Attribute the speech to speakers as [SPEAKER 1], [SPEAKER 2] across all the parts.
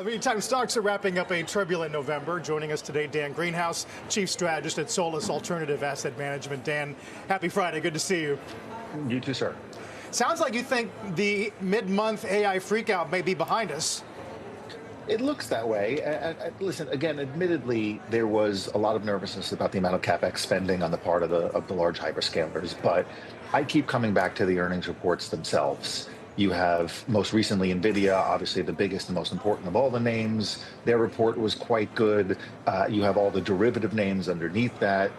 [SPEAKER 1] Meantime, stocks are wrapping up a turbulent November. Joining us today, Dan Greenhaus, Chief Strategist at Solus Alternative Asset Management. Dan, happy Friday. Good to see you.
[SPEAKER 2] You too, sir.
[SPEAKER 1] Sounds like you think the mid-month AI freakout may be behind us.
[SPEAKER 2] It looks that way. Listen, again, admittedly, there was a lot of nervousness about the amount of CapEx spending on the part of the large hyperscalers, but I keep coming back to the earnings reports themselves. You have most recently NVIDIA, obviously the biggest and most important of all the names. Their report was quite good. You have all the derivative names underneath that.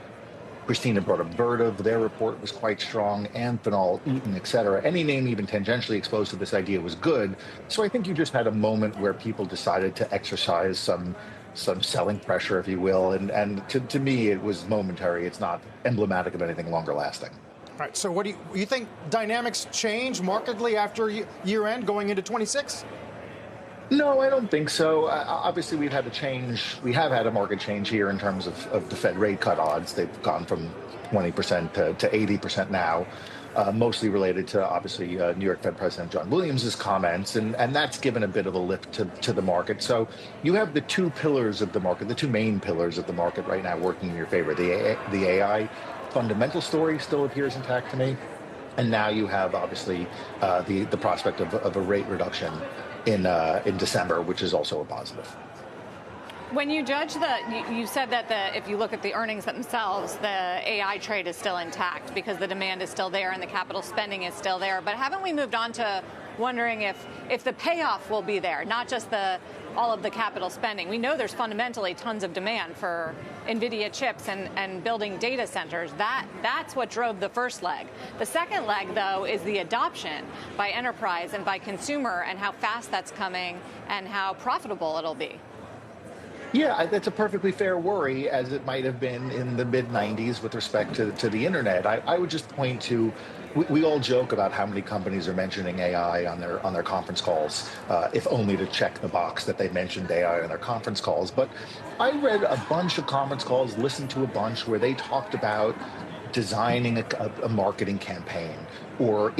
[SPEAKER 2] Christina brought up Vertiv, their report was quite strong, Amphenol, Eaton, et cetera. Any name even tangentially exposed to this idea was good. So I think you just had a moment where people decided to exercise some selling pressure, if you will. And to me, it was momentary. It's not emblematic of anything longer lasting.
[SPEAKER 1] All right, so what do you think dynamics change markedly after year end going into 26?
[SPEAKER 2] No, I don't think so. Obviously, we've had a change. We have had a market change here in terms of the Fed rate cut odds. They've gone from 20% to 80% now, mostly related to, obviously, New York Fed President John Williams' comments, and that's given a bit of a lift to the market. So you have the two pillars of the market, the two main pillars of the market right now working in your favor. The AI fundamental story still appears intact to me, and now you have, obviously, the prospect of a rate reduction in December, which is also a positive.
[SPEAKER 3] When you judge you said that if you look at the earnings themselves, the AI trade is still intact because the demand is still there and the capital spending is still there. But haven't we moved on to wondering if the payoff will be there, not just all of the capital spending? We know there's fundamentally tons of demand for NVIDIA chips and building data centers. That's what drove the first leg. The second leg, though, is the adoption by enterprise and by consumer and how fast that's coming and how profitable it'll be.
[SPEAKER 2] Yeah, that's a perfectly fair worry, as it might have been in the mid-90s with respect to the internet. I would just point to, we all joke about how many companies are mentioning AI on their conference calls, if only to check the box that they mentioned AI on their conference calls. But I read a bunch of conference calls, listened to a bunch where they talked about designing a marketing campaign, or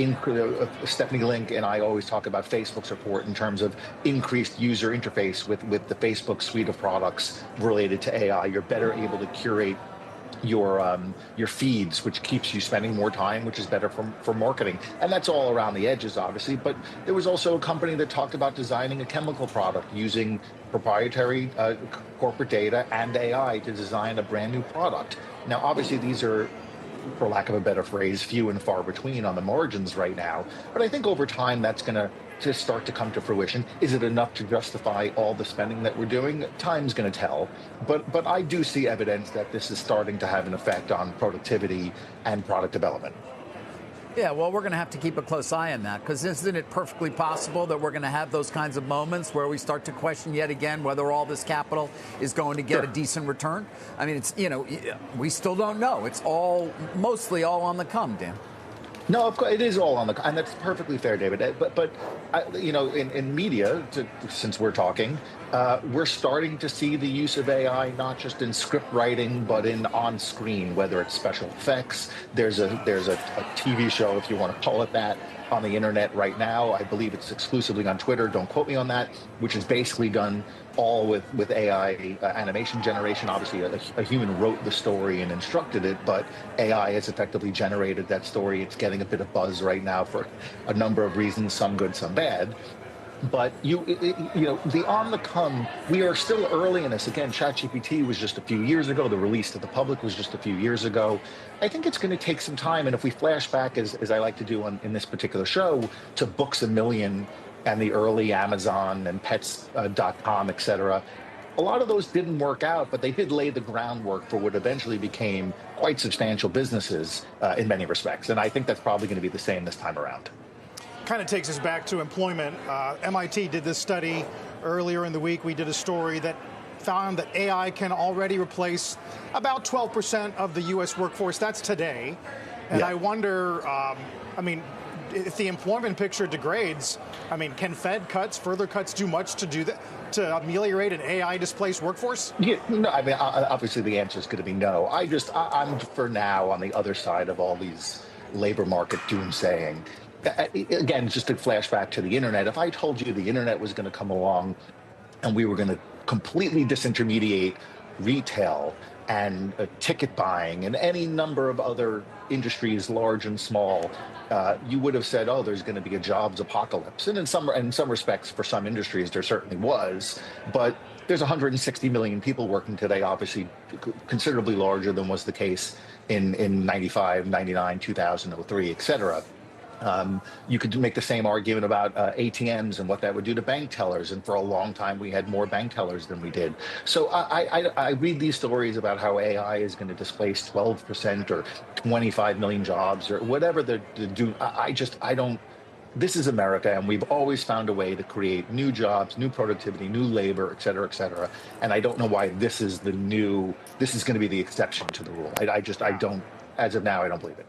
[SPEAKER 2] Stephanie Link and I always talk about Facebook's report in terms of increased user interface with the Facebook suite of products related to AI. You're better able to curate your feeds, which keeps you spending more time, which is better for marketing. And that's all around the edges, obviously. But there was also a company that talked about designing a chemical product using proprietary corporate data and AI to design a brand new product. Now, obviously, these are, for lack of a better phrase, few and far between on the margins right now. But I think over time that's going to start to come to fruition. Is it enough to justify all the spending that we're doing? Time's going to tell. But I do see evidence that this is starting to have an effect on productivity and product development.
[SPEAKER 4] Yeah, well, we're going to have to keep a close eye on that, because isn't it perfectly possible that we're going to have those kinds of moments where we start to question yet again whether all this capital is going to get a decent return? I mean, it's, we still don't know. It's mostly all on the come, Dan.
[SPEAKER 2] No, of course, it is all on the, and that's perfectly fair, David. But in media, since we're talking, we're starting to see the use of AI not just in script writing, but in on-screen, whether it's special effects. There's a TV show, if you want to call it that, on the internet right now. I believe it's exclusively on Twitter. Don't quote me on that. Which is basically done all with AI animation generation. Obviously, a human wrote the story and instructed it, but AI has effectively generated that story. It's getting a bit of buzz right now for a number of reasons, some good, some bad. But the on the come, we are still early in this. Again, ChatGPT was just a few years ago. The release to the public was just a few years ago. I think it's going to take some time. And if we flash back, as I like to do in this particular show, to Books A Million and the early Amazon and Pets.com, et cetera, a lot of those didn't work out, but they did lay the groundwork for what eventually became quite substantial businesses in many respects. And I think that's probably going to be the same this time around.
[SPEAKER 1] Kind of takes us back to employment. MIT did this study earlier in the week. We did a story that found that AI can already replace about 12% of the U.S. workforce. That's today. And I wonder, if the employment picture degrades, can Fed cuts, further cuts, do much to do that, to ameliorate an AI-displaced workforse?
[SPEAKER 2] Yeah, no, obviously the answer is going to be no. I'm for now on the other side of all these labor market doomsaying. Again, just to flash back to the internet, if I told you the internet was going to come along and we were going to completely disintermediate retail and ticket buying and any number of other industries, large and small, you would have said, oh, there's going to be a jobs apocalypse. And in some respects, for some industries, there certainly was. But there's 160 million people working today, obviously considerably larger than was the case in 95, 99, 2003, et cetera. You could make the same argument about ATMs and what that would do to bank tellers. And for a long time, we had more bank tellers than we did. So I read these stories about how AI is going to displace 12% or 25 million jobs or whatever they do. I don't. This is America, and we've always found a way to create new jobs, new productivity, new labor, et cetera, et cetera. And I don't know why this is going to be the exception to the rule. I don't, as of now, I don't believe it.